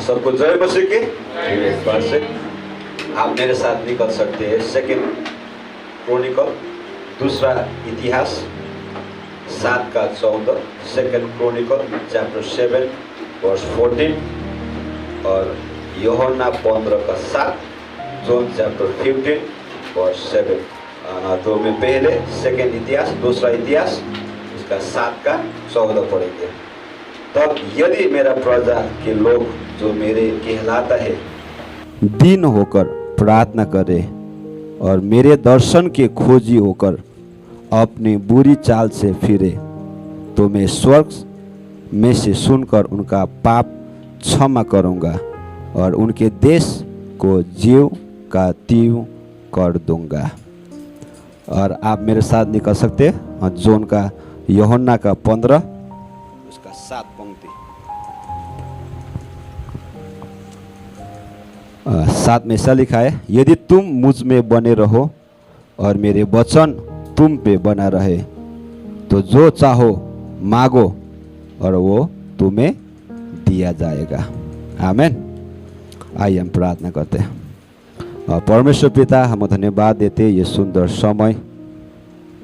सबको जय मसीह की। इस बार से आप मेरे साथ निकल सकते हैं सेकंड क्रॉनिकल, दूसरा इतिहास 7 का 14, सेकंड क्रॉनिकल चैप्टर 7 वर्स 14 और यूहन्ना 15 का 7, जॉन चैप्टर 15 वर्स 7। तो मैं पहले सेकंड इतिहास, दूसरा इतिहास इसका 7 का 14 पढ़ेंगे। तब यदि मेरा प्रजा के लोग जो मेरे कहलाता है दीन होकर प्रार्थना करे और मेरे दर्शन के खोजी होकर अपनी बुरी चाल से फिरे, तो मैं स्वर्ग में से सुनकर उनका पाप क्षमा करूँगा और उनके देश को ज्यों का त्यों कर दूँगा। और आप मेरे साथ निकल सकते हैं जॉन का यूहन्ना का 15 उसका 7 पंक्ति। 7 में ऐसा लिखा है, यदि तुम मुझ में बने रहो और मेरे वचन तुम पे बना रहे तो जो चाहो मांगो और वो तुम्हें दिया जाएगा। आमीन। आइए हम प्रार्थना करते हैं। परमेश्वर पिता, हम धन्यवाद देते ये सुंदर समय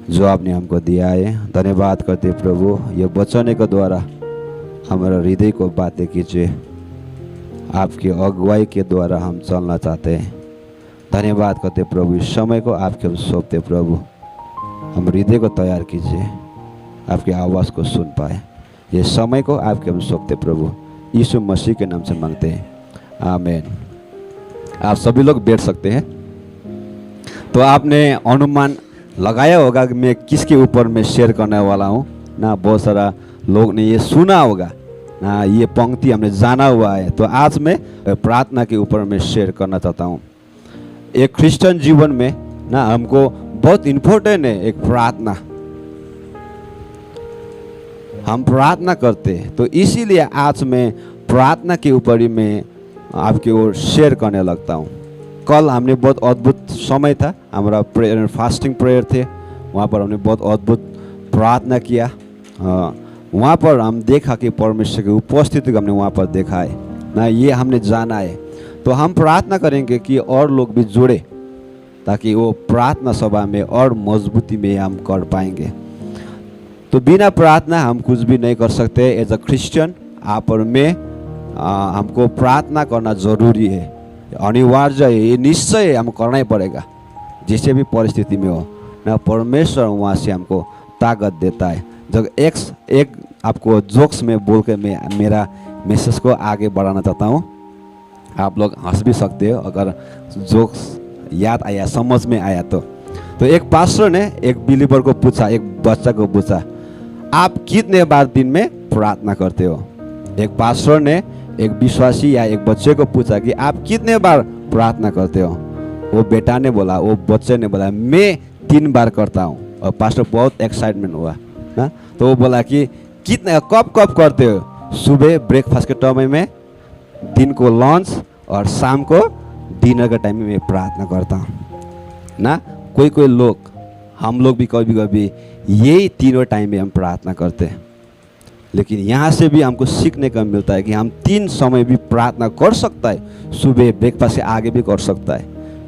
जो आपने हमको दिया है। धन्यवाद करते प्रभु, ये वचन के द्वारा हमारा हृदय को बातें कीजिए। आपकी अगुवाई के द्वारा हम चलना चाहते हैं। धन्यवाद करते प्रभु, इस समय को आपके हम सौंपते प्रभु, हम हृदय को तैयार कीजिए, आपकी आवाज़ को सुन पाए। ये समय को आपके हम सौंपते प्रभु, यीशु मसीह के नाम से मांगते हैं, आमीन। आप सभी लोग बैठ सकते हैं। तो आपने अनुमान लगाया होगा कि मैं किसके ऊपर मैं शेयर करने वाला हूँ ना। बहुत सारा लोग ने ये सुना होगा ना, ये पंक्ति हमने जाना हुआ है। तो आज मैं प्रार्थना के ऊपर मैं शेयर करना चाहता हूँ। एक क्रिश्चियन जीवन में ना हमको बहुत इम्पोर्टेंट है एक प्रार्थना। हम प्रार्थना करते हैं, तो इसीलिए आज मैं प्रार्थना के ऊपर ही मैं आपकी ओर शेयर करने लगता हूँ। कल हमने बहुत अद्भुत समय था, हमारा प्रेयर फास्टिंग प्रेयर थे, वहाँ पर हमने बहुत अद्भुत प्रार्थना किया। वहाँ पर हम देखा कि परमेश्वर की उपस्थिति हमने वहाँ पर देखा है ना, ये हमने जाना है। तो हम प्रार्थना करेंगे कि और लोग भी जुड़े, ताकि वो प्रार्थना सभा में और मजबूती में हम कर पाएंगे। तो बिना प्रार्थना हम कुछ भी नहीं कर सकते। एज अ क्रिश्चियन आप और मैं हमको प्रार्थना करना ज़रूरी है, अनिवार्य है, ये निश्चय हम करना ही पड़ेगा जिसे भी परिस्थिति में हो ना। परमेश्वर वहाँ से हमको ताकत देता है। जब एक आपको जोक्स में बोल के मैं मेरा मैसेज को आगे बढ़ाना चाहता हूँ। आप लोग हंस भी सकते हो अगर जोक्स याद आया, समझ में आया तो एक पास्टर ने एक बिलीवर को पूछा, एक बच्चा को पूछा, आप कितने बार दिन में प्रार्थना करते हो? एक पास्टर ने एक विश्वासी या एक बच्चे को पूछा कि आप कितने बार प्रार्थना करते हो? वो बेटा ने बोला, वो बच्चे ने बोला, मैं 3 बार करता हूँ। और पास्टर बहुत एक्साइटमेंट हुआ ना। तो वो बोला कि कितने कब करते हो? सुबह ब्रेकफास्ट के टाइम में, दिन को लंच और शाम को डिनर के टाइम में मैं प्रार्थना करता हूँ ना। कोई लोग, हम लोग भी कभी यही तीनों टाइम में हम प्रार्थना करते हैं। लेकिन यहाँ से भी हमको सीखने का मिलता है कि हम 3 समय भी प्रार्थना कर सकता है। सुबह ब्रेकफास्ट से आगे भी कर सकता है,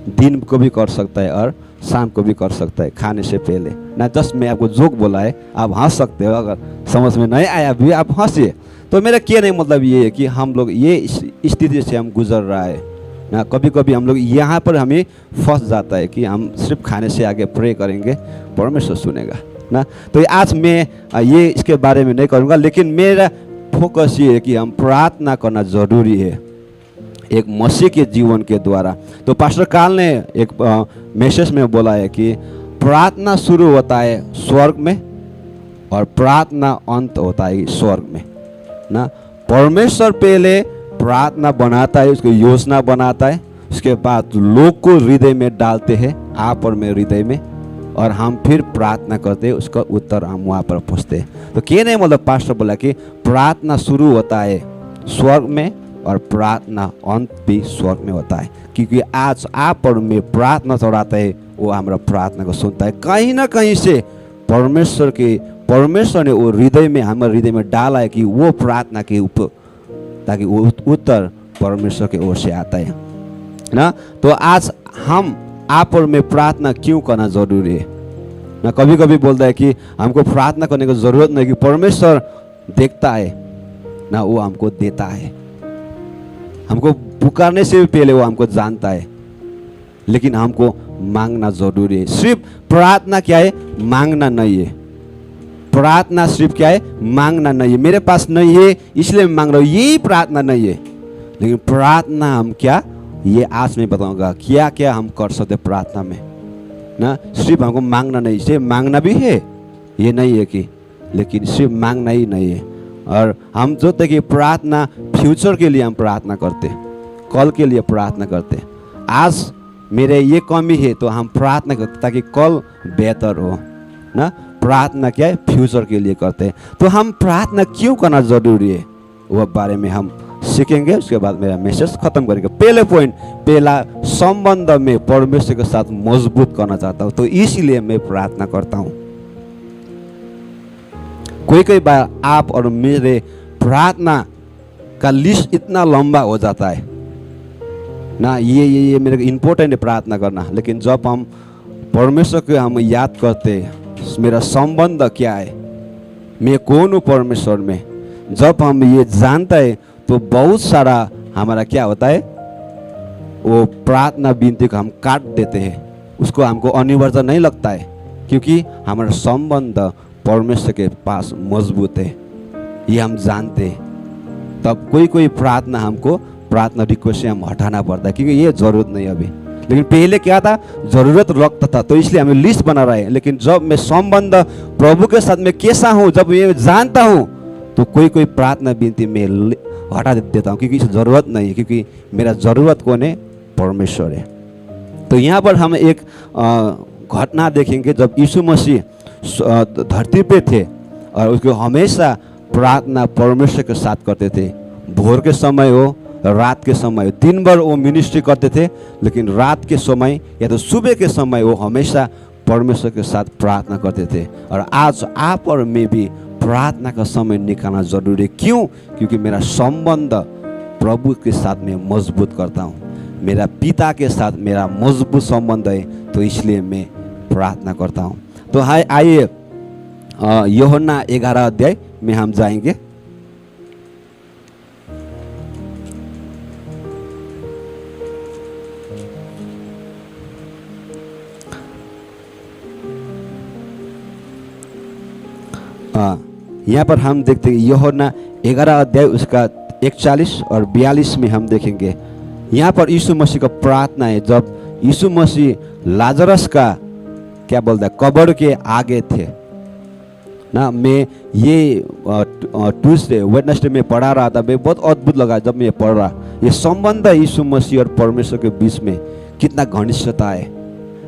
दिन को भी कर सकता है और शाम को भी कर सकता है, खाने से पहले ना। जस्ट मैं आपको जोक बोला है, आप हंस सकते हो। अगर समझ में नहीं आया भी आप हंसिए। तो मेरा कहने मतलब ये है कि हम लोग ये स्थिति से हम गुजर रहा है ना। कभी हम लोग यहाँ पर हमें फंस जाता है कि हम सिर्फ खाने से आगे प्रे करेंगे, परमेश्वर सुनेगा ना। तो आज मैं ये इसके बारे में नहीं करूँगा, लेकिन मेरा फोकस ये है कि हम प्रार्थना करना ज़रूरी है एक मसीह के जीवन के द्वारा। तो पास्टर काल ने एक मैसेज में बोला है कि प्रार्थना शुरू होता है स्वर्ग में और प्रार्थना अंत होता है स्वर्ग में ना। परमेश्वर पहले प्रार्थना बनाता है, उसकी योजना बनाता है, उसके बाद लोग को हृदय में डालते हैं, आप और मेरे हृदय में, और हम फिर प्रार्थना करते हैं, उसका उत्तर हम वहाँ पर पहुँचते हैं। तो कहने मतलब पास्टर बोला कि प्रार्थना शुरू होता है स्वर्ग में और प्रार्थना अंत भी स्वर्ग में होता है, क्योंकि आज आप और मैं प्रार्थना चढ़ाते हैं, वो हमारा प्रार्थना को सुनता है। कहीं ना कहीं से परमेश्वर ने वो हृदय में, हमारे हृदय में डाला है कि वो प्रार्थना के ऊपर, ताकि वो उत्तर परमेश्वर की ओर से आता है ना। तो आज हम आप और मैं प्रार्थना क्यों करना जरूरी है ना। कभी कभी बोलता है कि हमको प्रार्थना करने की जरूरत नहीं, कि परमेश्वर देखता है ना, वो हमको देता है। हमको पुकारने से भी पहले वो हमको जानता है, लेकिन हमको मांगना जरूरी है। सिर्फ प्रार्थना क्या है, मांगना नहीं है। प्रार्थना सिर्फ क्या है, मांगना नहीं है। मेरे पास नहीं है इसलिए मैं मांग रहा हूँ, यही प्रार्थना नहीं है। लेकिन प्रार्थना हम क्या, ये आज मैं बताऊंगा क्या क्या हम कर सकते प्रार्थना में ना। सिर्फ हमको मांगना नहीं, सिर्फ मांगना भी है, ये नहीं है कि, लेकिन सिर्फ मांगना ही नहीं है। और हम जो थे कि प्रार्थना फ्यूचर के लिए हम प्रार्थना करते, कल के लिए प्रार्थना करते। आज मेरे ये कमी है तो हम प्रार्थना करते ताकि कल बेहतर हो ना। प्रार्थना क्या है, फ्यूचर के लिए करते हैं। तो हम प्रार्थना क्यों करना जरूरी है वह बारे में हम सीखेंगे। उसके बाद मेरा मैसेज खत्म करेंगे। पहले पॉइंट, पहला संबंध में परमेश्वर के साथ मजबूत करना चाहता हूँ, तो इसीलिए मैं प्रार्थना करता हूँ। कोई बार आप और मेरे प्रार्थना का लिस्ट इतना लंबा हो जाता है ना, ये मेरे इम्पोर्टेंट है प्रार्थना करना। लेकिन जब हम परमेश्वर को हम याद करते, मेरा संबंध क्या है, मैं कौन हूँ परमेश्वर में, जब हम ये जानता है तो बहुत सारा हमारा क्या होता है, वो प्रार्थना विनती को हम काट देते हैं, उसको हमको अनिवार्य नहीं लगता है, क्योंकि हमारा संबंध परमेश्वर के पास मजबूत है, ये हम जानते हैं। तब कोई प्रार्थना हमको, प्रार्थना रिक्वेस्ट से हम हटाना पड़ता है, क्योंकि ये जरूरत नहीं अभी। लेकिन पहले क्या था, जरूरत लगता था, तो इसलिए हमें लिस्ट बना रहे हैं। लेकिन जब मैं संबंध प्रभु के साथ में कैसा हूँ, जब मैं जानता हूँ, तो कोई प्रार्थना विनती में हटा देता हूँ, क्योंकि इसे जरूरत नहीं है, क्योंकि मेरा जरूरत कौन है, परमेश्वर है। तो यहाँ पर हम एक घटना देखेंगे, जब यीशु मसीह धरती पे थे और उसको हमेशा प्रार्थना परमेश्वर के साथ करते थे। भोर के समय हो, रात के समय हो, दिन भर वो मिनिस्ट्री करते थे, लेकिन रात के समय या तो सुबह के समय वो हमेशा परमेश्वर के साथ प्रार्थना करते थे। और आज आप और मैं भी प्रार्थना का समय निकालना जरूरी है। क्यों? क्योंकि मेरा संबंध प्रभु के साथ में मजबूत करता हूँ, मेरा पिता के साथ मेरा मजबूत संबंध है, तो इसलिए मैं प्रार्थना करता हूँ। तो आइए यूहन्ना 11 अध्याय में हम जाएंगे। यहाँ पर हम देखते हैं यूहन्ना 11 अध्याय उसका 41 और 42 में हम देखेंगे। यहाँ पर यीशु मसीह का प्रार्थना है, जब यीशु मसीह लाजरस का क्या बोलता है, कब्र के आगे थे ना। मैं ये ट्यूसडे वेडनेसडे में पढ़ा रहा था, मैं बहुत अद्भुत लगा जब मैं पढ़ रहा। ये संबंध यीशु मसीह और परमेश्वर के बीच में कितना घनिष्ठता है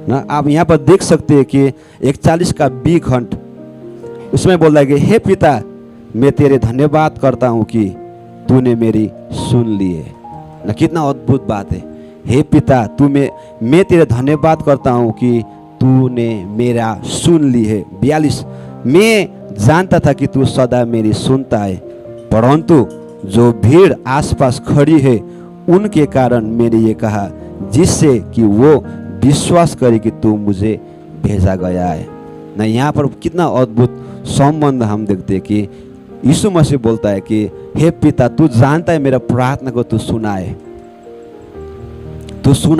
ना। आप यहाँ पर देख सकते हैं कि 41 का बी घंट उसमें बोल रहा है कि हे पिता, मैं तेरे धन्यवाद करता हूँ कि तूने मेरी सुन ली है ना। कितना अद्भुत बात है। हे पिता, मैं तेरे धन्यवाद करता हूँ कि तूने मेरा सुन ली है। 42, मैं जानता था कि तू सदा मेरी सुनता है, परंतु जो भीड़ आसपास खड़ी है उनके कारण मैंने ये कहा, जिससे कि वो विश्वास करे कि तू मुझे भेजा गया है ना। यहाँ पर कितना अद्भुत संबंध हम देखते हैं कि यीशु मसीह बोलता है कि हे पिता, तू जानता है मेरा प्रार्थना को, तू सुना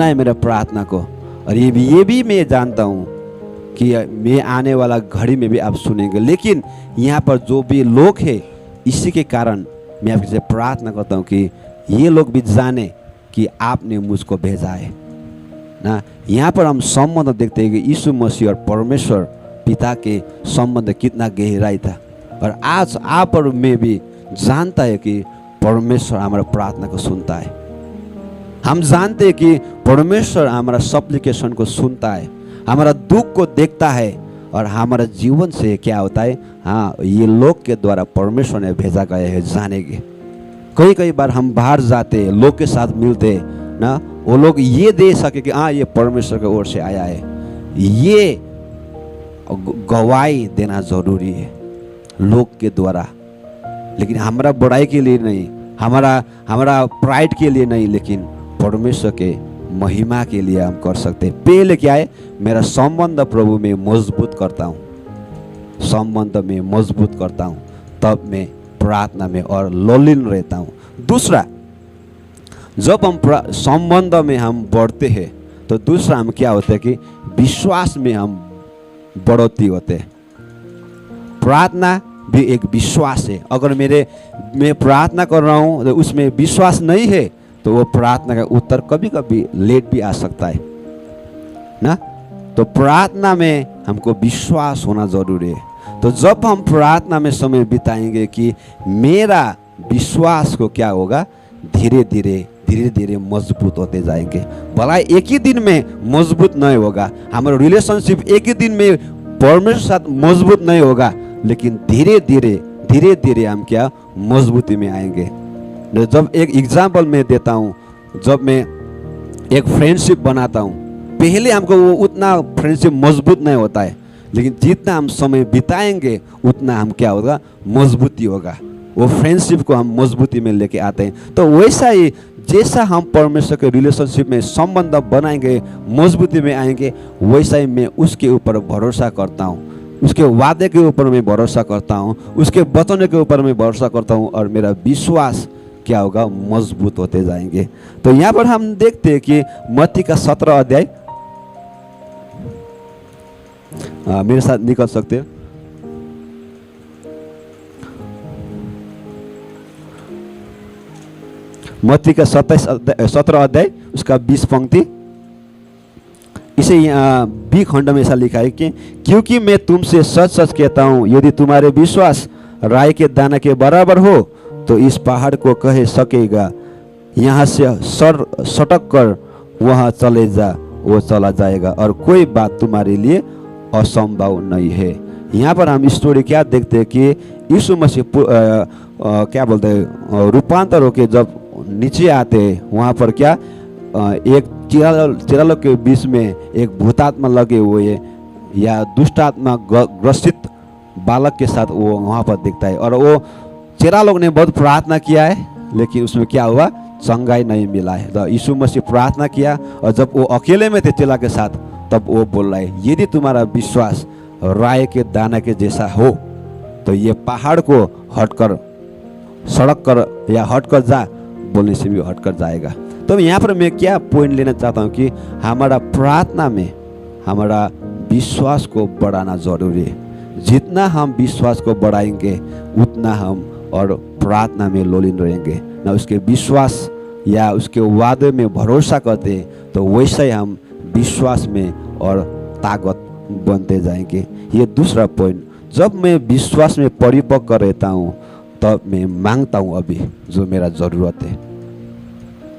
है मेरा प्रार्थना को। और ये भी मैं जानता हूँ कि मैं आने वाला घड़ी में भी आप सुनेंगे। लेकिन यहाँ पर जो भी लोग हैं, इसी के कारण मैं आपसे प्रार्थना करता हूँ कि ये लोग भी जाने कि आपने मुझको भेजा है ना। यहाँ पर हम संबंध देखते हैं कि यीशु मसीह और परमेश्वर पिता के संबंध कितना गहराई था। और आज आप और मैं भी जानता है कि परमेश्वर हमारा प्रार्थना को सुनता है। हम जानते हैं कि परमेश्वर हमारा सप्लिकेशन को सुनता है, हमारा दुख को देखता है, और हमारा जीवन से क्या होता है, हाँ, ये लोग के द्वारा परमेश्वर ने भेजा गया है जानेंगे। कई बार हम बाहर जाते, लोग के साथ मिलते ना, वो लोग ये दे सके कि हाँ, ये परमेश्वर की ओर से आया है, ये गवाही देना जरूरी है लोग के द्वारा, लेकिन हमारा बड़ाई के लिए नहीं, हमारा प्राइड के लिए नहीं, लेकिन परमेश्वर के महिमा के लिए हम कर सकते हैं। पहले क्या है, मेरा संबंध प्रभु में मजबूत करता हूँ, संबंध में मजबूत करता हूँ, तब मैं प्रार्थना में और लौलीन रहता हूँ। दूसरा, जब हम संबंध में हम बढ़ते हैं तो दूसरा हम क्या होता है कि विश्वास में हम बढ़ोतरी होते हैं। प्रार्थना भी एक विश्वास है। अगर मैं प्रार्थना कर रहा हूँ तो उसमें विश्वास नहीं है तो वो प्रार्थना का उत्तर कभी कभी लेट भी आ सकता है ना। तो प्रार्थना में हमको विश्वास होना जरूरी है। तो जब हम प्रार्थना में समय बिताएंगे कि मेरा विश्वास को क्या होगा, धीरे धीरे मजबूत होते जाएंगे। भला एक ही दिन में मजबूत नहीं होगा, हमारा रिलेशनशिप एक ही दिन में परमेश्वर के साथ मजबूत नहीं होगा, लेकिन धीरे धीरे हम क्या मजबूती में आएंगे। जब एक एग्जाम्पल मैं देता हूँ, जब मैं एक फ्रेंडशिप बनाता हूँ, पहले हमको वो उतना फ्रेंडशिप मजबूत नहीं होता है, लेकिन जितना हम समय बिताएंगे उतना हम क्या होगा, मजबूती होगा। वो फ्रेंडशिप को हम मजबूती में लेके आते हैं। तो वैसा ही जैसा हम परमेश्वर के रिलेशनशिप में संबंध बनाएंगे, मजबूती में आएंगे, वैसा ही मैं उसके ऊपर भरोसा करता हूँ, उसके वादे के ऊपर मैं भरोसा करता हूँ, उसके वचन के ऊपर मैं भरोसा करता हूँ, और मेरा विश्वास क्या होगा, मजबूत होते जाएंगे। तो यहाँ पर हम देखते हैं कि मत्ती का 17 अध्याय, मेरे साथ निकल सकते हो। मत्ती का 17 अध्याय उसका 20 पंक्ति, इसे बी खंड में ऐसा लिखा है कि क्योंकि मैं तुमसे सच सच कहता हूँ, यदि तुम्हारे विश्वास राई के दाना के बराबर हो तो इस पहाड़ को कह सकेगा, यहाँ से सटक कर वहाँ चले जा, वो चला जाएगा, और कोई बात तुम्हारे लिए असंभव नहीं है। यहाँ पर हम स्टोरी क्या देखते हैं कि यीशु मसीह क्या बोलते हैं, रूपांतर होके जब नीचे आते हैं, वहाँ पर क्या एक चिरालों के बीच में एक भूतात्मा लगे हुए या दुष्ट आत्मा ग्रसित बालक के साथ वो वहाँ पर दिखता है। और वो चेला लोग ने बहुत प्रार्थना किया है, लेकिन उसमें क्या हुआ, चंगाई नहीं मिला है। तो यीशु मसीह प्रार्थना किया, और जब वो अकेले में थे चेला के साथ, तब वो बोल रहा है, यदि तुम्हारा विश्वास राय के दाना के जैसा हो तो ये पहाड़ को हटकर सड़क कर या हटकर जा बोलने से भी हटकर जाएगा। तो यहाँ पर मैं क्या पॉइंट लेना चाहता हूँ कि हमारा प्रार्थना में हमारा विश्वास को बढ़ाना जरूरी है। जितना हम विश्वास को बढ़ाएंगे उतना हम और प्रार्थना में लोलीन रहेंगे ना। उसके विश्वास या उसके वादे में भरोसा करते हैं तो वैसे ही हम विश्वास में और ताकत बनते जाएंगे। ये दूसरा पॉइंट, जब मैं विश्वास में परिपक्व रहता हूँ तब मैं मांगता हूँ अभी जो मेरा ज़रूरत है।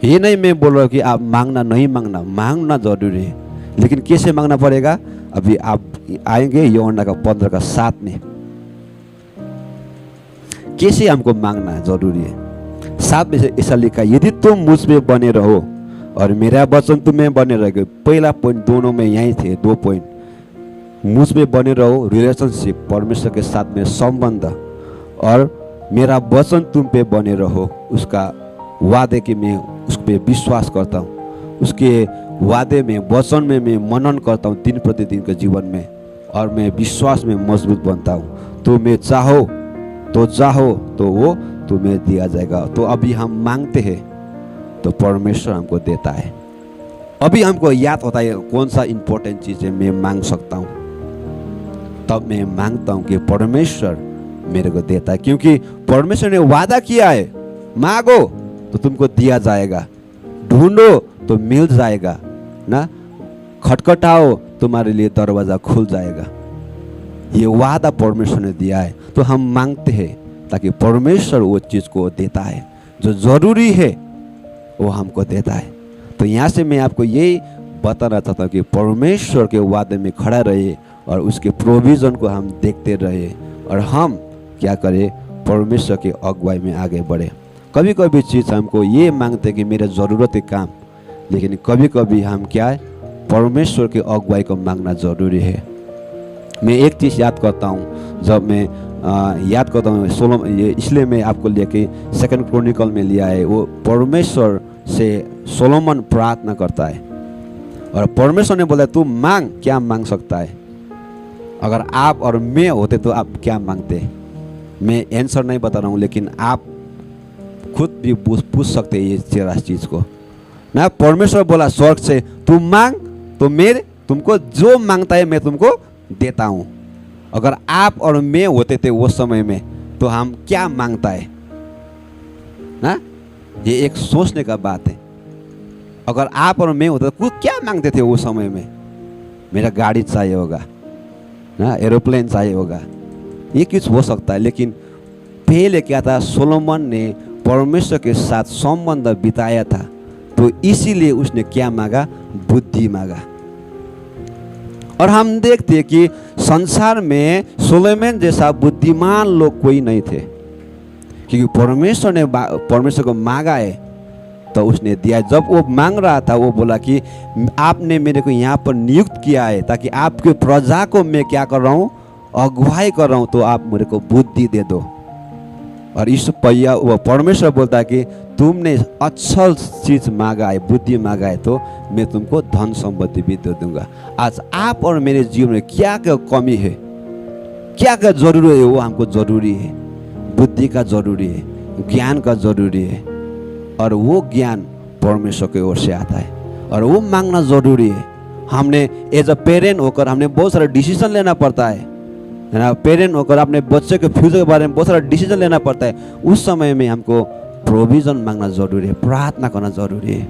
ये नहीं मैं बोल रहा हूँ कि आप मांगना नहीं मांगना, मांगना जरूरी है, लेकिन कैसे मांगना पड़ेगा, अभी आप आएंगे यूहन्ना का 15:7 में कैसे हमको मांगना जरूरी है। 7 में ऐसा लिखा, यदि तुम मुझ में बने रहो और मेरा वचन तुम में बने रहोगे। पहला पॉइंट दोनों में यही थे, 2 पॉइंट, मुझ में बने रहो, रिलेशनशिप परमेश्वर के साथ में संबंध, और मेरा वचन तुम पे बने रहो, उसका वादे कि मैं उस पर विश्वास करता हूँ, उसके वादे में वचन में मैं मनन करता हूँ दिन प्रतिदिन के जीवन में, और मैं विश्वास में मजबूत बनता हूँ। तो मैं चाहो तो वो तुम्हें दिया जाएगा। तो अभी हम मांगते हैं तो परमेश्वर हमको देता है। अभी हमको याद होता है कौन सा इंपॉर्टेंट चीज़ है मैं मांग सकता हूँ, तब मैं मांगता हूँ कि परमेश्वर मेरे को देता है, क्योंकि परमेश्वर ने वादा किया है, मांगो तो तुमको दिया जाएगा, ढूंढो तो मिल जाएगा ना, खटखटाओ तुम्हारे लिए दरवाजा खुल जाएगा। ये वादा परमेश्वर ने दिया है। तो हम मांगते हैं ताकि परमेश्वर वो चीज़ को देता है जो जरूरी है, वो हमको देता है। तो यहाँ से मैं आपको यही बताना चाहता हूँ कि परमेश्वर के वादे में खड़ा रहिए और उसके प्रोविज़न को हम देखते रहे, और हम क्या करें, परमेश्वर की अगुवाई में आगे बढ़े। कभी कभी चीज़ हमको ये मांगते कि मेरा ज़रूरत है काम, लेकिन कभी कभी हम क्या है, परमेश्वर की अगुवाई को मांगना जरूरी है। मैं एक चीज़ याद करता हूँ, जब मैं याद करता हूँ ये इसलिए मैं आपको लेके 2 क्रॉनिकल में लिया है। वो परमेश्वर से सोलोमन प्रार्थना करता है और परमेश्वर ने बोला तू मांग, क्या मांग सकता है? अगर आप और मैं होते तो आप क्या मांगते? मैं आंसर नहीं बता रहा हूँ, लेकिन आप खुद भी पूछ सकते हैं ये तेरा चीज़ को ना। परमेश्वर बोला स्वर्ग से तू मांग, तो मेरे तुमको जो मांगता है मैं तुमको देता हूँ। अगर आप और मैं होते थे वो समय में तो हम क्या मांगता है ना? ये एक सोचने का बात है। अगर आप और मैं होते तो क्या मांगते थे वो समय में? मेरा गाड़ी चाहिए होगा ना, एरोप्लेन चाहिए होगा, ये कुछ हो सकता है। लेकिन पहले क्या था, सोलोमन ने परमेश्वर के साथ संबंध बिताया था, तो इसीलिए उसने क्या मांगा? बुद्धि मांगा। और हम देखते हैं कि संसार में सोलोमन जैसा बुद्धिमान लोग कोई नहीं थे, क्योंकि परमेश्वर को मांगा है तो उसने दिया। जब वो मांग रहा था वो बोला कि आपने मेरे को यहाँ पर नियुक्त किया है ताकि आपके प्रजा को मैं क्या कर रहा हूँ? अगुवाई कर रहा हूँ, तो आप मेरे को बुद्धि दे दो। और इस पहिया वो परमेश्वर बोलता है कि तुमने अच्छा चीज मांगा है, बुद्धि मांगा है, तो मैं तुमको धन संपत्ति भी दे दूंगा। आज आप और मेरे जीवन में क्या क्या कमी है, क्या क्या जरूरी है, वो हमको जरूरी है। बुद्धि का जरूरी है, ज्ञान का जरूरी है, और वो ज्ञान परमेश्वर की ओर से आता है और वो मांगना जरूरी है। हमने एज अ पेरेंट होकर हमने बहुत सारा डिसीजन लेना पड़ता है ना। पेरेंट होकर अपने बच्चे के फ्यूचर के बारे में बहुत सारा डिसीजन लेना पड़ता है। उस समय में हमको प्रोविजन मांगना जरूरी है, प्रार्थना करना जरूरी है,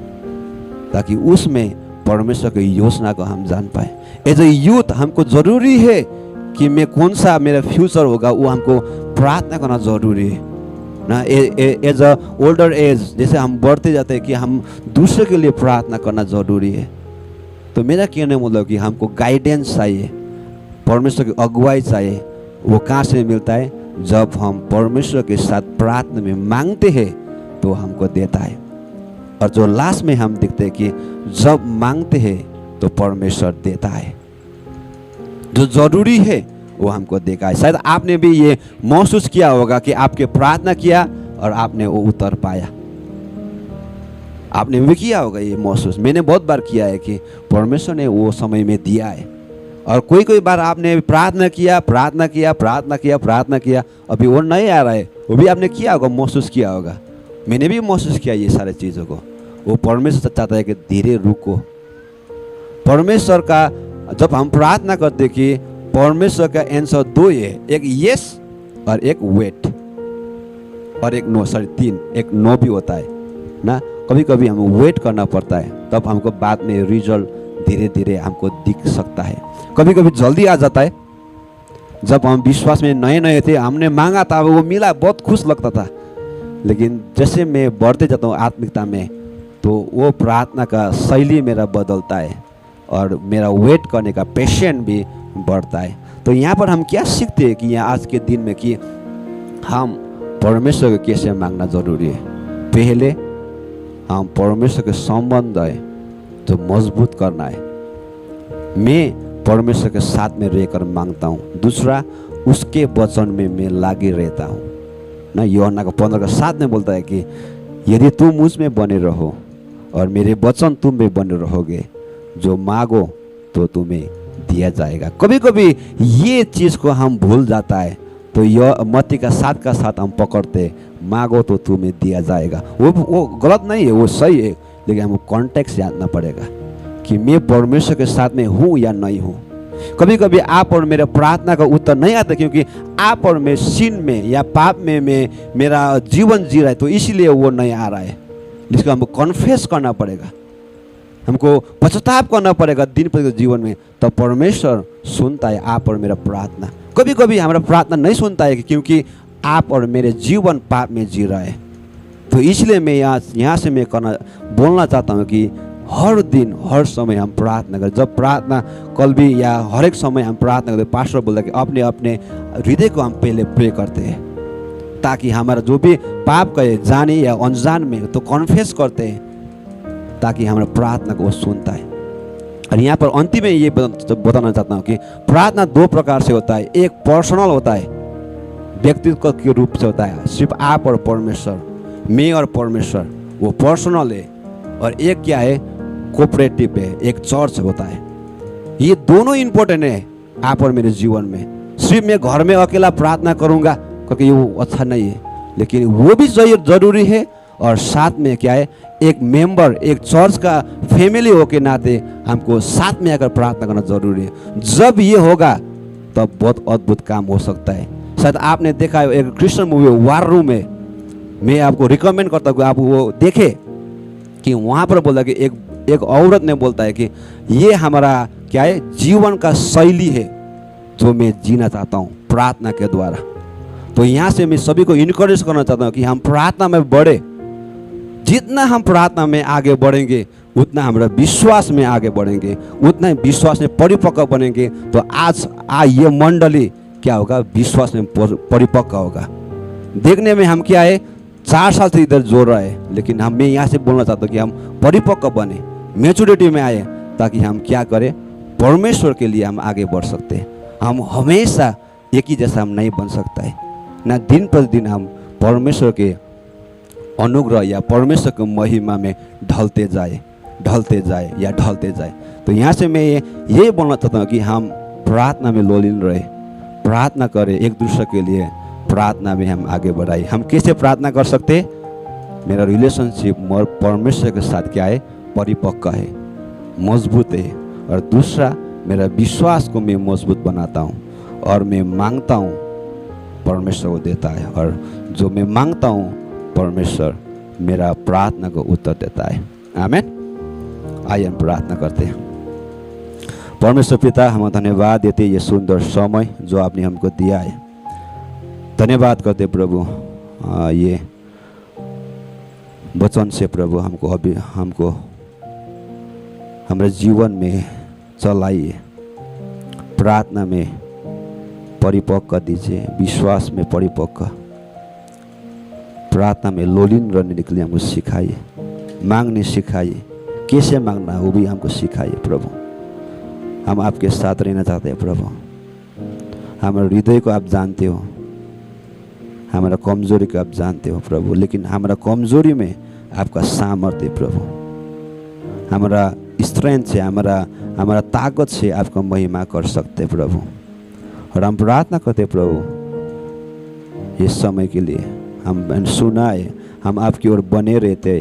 ताकि उसमें परमेश्वर की योजना को हम जान पाए। एज ए यूथ हमको जरूरी है कि मैं कौन सा मेरा फ्यूचर होगा, वो हमको प्रार्थना करना जरूरी है ना। एज अ ओल्डर एज जैसे हम बढ़ते जाते हैं कि हम दूसरे के लिए प्रार्थना करना जरूरी है। तो मेरा कहने मतलब कि हमको गाइडेंस चाहिए, परमेश्वर की अगुवाई चाहिए। वो कहाँ से मिलता है? जब हम परमेश्वर के साथ प्रार्थना में मांगते हैं तो हमको देता है। और जो लास्ट में हम देखते हैं कि जब मांगते हैं तो परमेश्वर देता है। जो जरूरी है वो हमको देखा है। शायद आपने भी ये महसूस किया होगा कि आपके प्रार्थना किया और आपने वो उत्तर पाया। आपने भी किया होगा ये महसूस। मैंने बहुत बार किया है कि परमेश्वर ने वो समय में दिया है। और कोई बार आपने प्रार्थना किया, अभी वो नहीं आ रहा है, वो भी आपने किया होगा, महसूस किया होगा। मैंने भी महसूस किया ये सारे चीज़ों को। वो परमेश्वर चाहता है कि धीरे रुको। परमेश्वर का जब हम प्रार्थना करते कि परमेश्वर का आंसर दो है, एक यस और एक वेट और एक नो, सॉरी 3, एक नो भी होता है ना। कभी कभी हमें वेट करना पड़ता है, तब हमको बाद में रिजल्ट धीरे धीरे हमको दिख सकता है। कभी कभी जल्दी आ जाता है। जब हम विश्वास में नए नए थे, हमने मांगा था, वो मिला, बहुत खुश लगता था। लेकिन जैसे मैं बढ़ते जाता हूँ आत्मिकता में, तो वो प्रार्थना का शैली मेरा बदलता है और मेरा वेट करने का पेशेंस भी बढ़ता है। तो यहाँ पर हम क्या सीखते हैं कि यहाँ आज के दिन में कि हम परमेश्वर को कैसे मांगना जरूरी है। पहले हम परमेश्वर के संबंध है जो मजबूत करना है। मैं परमेश्वर के साथ में रहकर मांगता हूँ। दूसरा, उसके वचन में मैं लागे रहता हूँ ना। यूहन्ना का 15:7 में बोलता है कि यदि तुम मुझ में बने रहो और मेरे वचन तुम में बने रहोगे, जो मांगो तो तुम्हें दिया जाएगा। कभी कभी ये चीज़ को हम भूल जाता है, तो यह मत्ती का 7:7 हम पकड़ते, मांगो तो तुम्हें दिया जाएगा। वो गलत नहीं है, वो सही है, लेकिन हमको कॉन्टेक्स्ट जानना पड़ेगा कि मैं परमेश्वर के साथ में हूँ या नहीं हूँ। कभी कभी आप और मेरे प्रार्थना का उत्तर नहीं आता, क्योंकि आप और मैं सिन में या पाप में मेरा जीवन जी रहा है, तो इसीलिए वो नहीं आ रहा है। जिसको हमको कॉन्फेस करना पड़ेगा, हमको पश्चाताप करना पड़ेगा दिन प्रतिदिन जीवन में, तो परमेश्वर सुनता है आप और मेरा प्रार्थना। कभी कभी हमारा प्रार्थना नहीं सुनता है, क्योंकि आप और मेरे जीवन पाप में जी रहा है। तो इसलिए मैं यहाँ से मैं बोलना चाहता हूँ कि हर दिन हर समय हम प्रार्थना करें। जब प्रार्थना कल भी या हर एक समय हम प्रार्थना करते, पास्टर बोलता है कि अपने अपने हृदय को हम पहले प्रे करते हैं, ताकि हमारा जो भी पाप करे जाने या अनजान में, तो कॉन्फेस करते हैं, ताकि हमारा प्रार्थना को वो सुनता है। और यहाँ पर अंतिम में ये बताना चाहता हूँ कि प्रार्थना दो प्रकार से होता है। एक पर्सनल होता है, व्यक्तित्व के रूप से होता है, सिर्फ आप और परमेश्वर, मैं और परमेश्वर, वो पर्सनल है। और एक क्या है, कोऑपरेटिव है, एक चर्च होता है। ये दोनों इंपॉर्टेंट है आप और मेरे जीवन में। सिर्फ मैं घर में अकेला प्रार्थना करूँगा क्योंकि वो अच्छा नहीं है, लेकिन वो भी जरूरी है। और साथ में क्या है, एक मेंबर, एक चर्च का फैमिली हो के नाते हमको साथ में आकर प्रार्थना करना जरूरी है। जब ये होगा तब बहुत अद्भुत काम हो सकता है। शायद आपने देखा है एक क्रिश्चियन मूवी वार रूम है, मैं आपको रिकमेंड करता हूँ आप वो देखे, कि वहाँ पर बोला कि एक औरत ने बोलता है कि ये हमारा क्या है, जीवन का शैली है जो मैं जीना चाहता हूँ प्रार्थना के द्वारा। तो यहाँ से मैं सभी को इनकरेज करना चाहता हूँ कि हम प्रार्थना में बढ़े। जितना हम प्रार्थना में आगे बढ़ेंगे उतना हमारा विश्वास में आगे बढ़ेंगे, उतना ही विश्वास में परिपक्व बनेंगे। तो आज ये मंडली क्या होगा, विश्वास में परिपक्व होगा। देखने में हम क्या है, 4 साल से इधर जोड़ रहे हैं, लेकिन मैं यहाँ से बोलना चाहता हूँ कि हम परिपक्व बने, मैच्योरिटी में आए, ताकि हम क्या करें, परमेश्वर के लिए हम आगे बढ़ सकते हैं। हम हमेशा एक ही जैसा हम नहीं बन सकता है ना, दिन प्रतिदिन हम परमेश्वर के अनुग्रह या परमेश्वर की महिमा में ढलते जाए। तो यहाँ से मैं ये बोलना चाहता हूँ कि हम प्रार्थना में लोलीन रहे, प्रार्थना करें एक दूसरे के लिए, प्रार्थना में हम आगे बढ़ाए। हम कैसे प्रार्थना कर सकते? मेरा रिलेशनशिप मोर परमेश्वर के साथ क्या है, परिपक्व है, मजबूत है। और दूसरा, मेरा विश्वास को मैं मजबूत बनाता हूँ और मैं मांगता हूँ, परमेश्वर को देता है। और जो मैं मांगता हूँ परमेश्वर मेरा प्रार्थना को उत्तर देता है। आमीन। आइए हम प्रार्थना करते हैं। परमेश्वर पिता, हम धन्यवाद देते ये सुंदर समय जो आपने हमको दिया है। धन्यवाद करते प्रभु, ये वचन से प्रभु हमको हमारे जीवन में चलाइए, प्रार्थना में परिपक्व दीजिए, विश्वास में परिपक्व, प्रार्थना में लोलीन रहने के लिए हमको सिखाइए, मांगने सिखाइए, कैसे मांगना वो भी हमको सिखाइए प्रभु। हम आपके साथ रहना चाहते हैं प्रभु। हमारे हृदय को आप जानते हो, हमारा कमजोरी को आप जानते हो प्रभु, लेकिन हमारा कमजोरी में आपका सामर्थ्य प्रभु, हमारा स्ट्रेंथ से, हमारा ताकत से आपका महिमा कर सकते प्रभु। और हम प्रार्थना करते प्रभु इस समय के लिए, हम सुना है हम आपकी ओर बने रहते,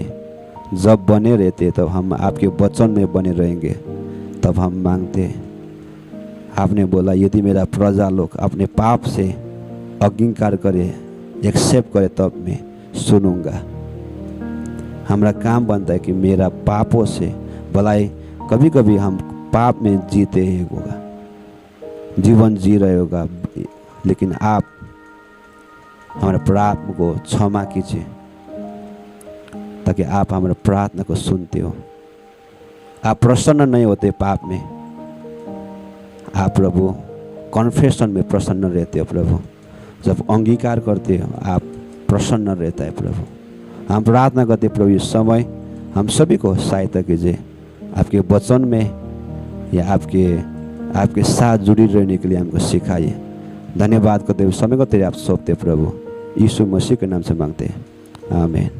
जब बने रहते तब हम आपके वचन में बने रहेंगे, तब हम मांगते। आपने बोला यदि मेरा प्रजा लोग अपने पाप से अंगीकार करे, एक्सेप्ट करे, तब मैं सुनूंगा। हमारा काम बनता है कि मेरा पापों से, भलाई कभी कभी हम पाप में जीते ही होगा, जीवन जी रहे होगा, लेकिन आप हमारे पाप को क्षमा कीजिए, ताकि आप हमारे प्रार्थना को सुनते हो। आप प्रसन्न नहीं होते पाप में, आप प्रभु कॉन्फेशन में प्रसन्न रहते हो प्रभु। जब अंगीकार करते हो आप प्रसन्न रहता है प्रभु। हम प्रार्थना करते प्रभु इस समय हम सभी को सहायता कीजिए, आपके वचन में या आपके साथ जुड़ी रहने के लिए हमको सिखाइए। धन्यवाद करते हुए समय को तेरे आप सौंपते प्रभु, यीशु मसीह के नाम से मांगते हैं, आमीन।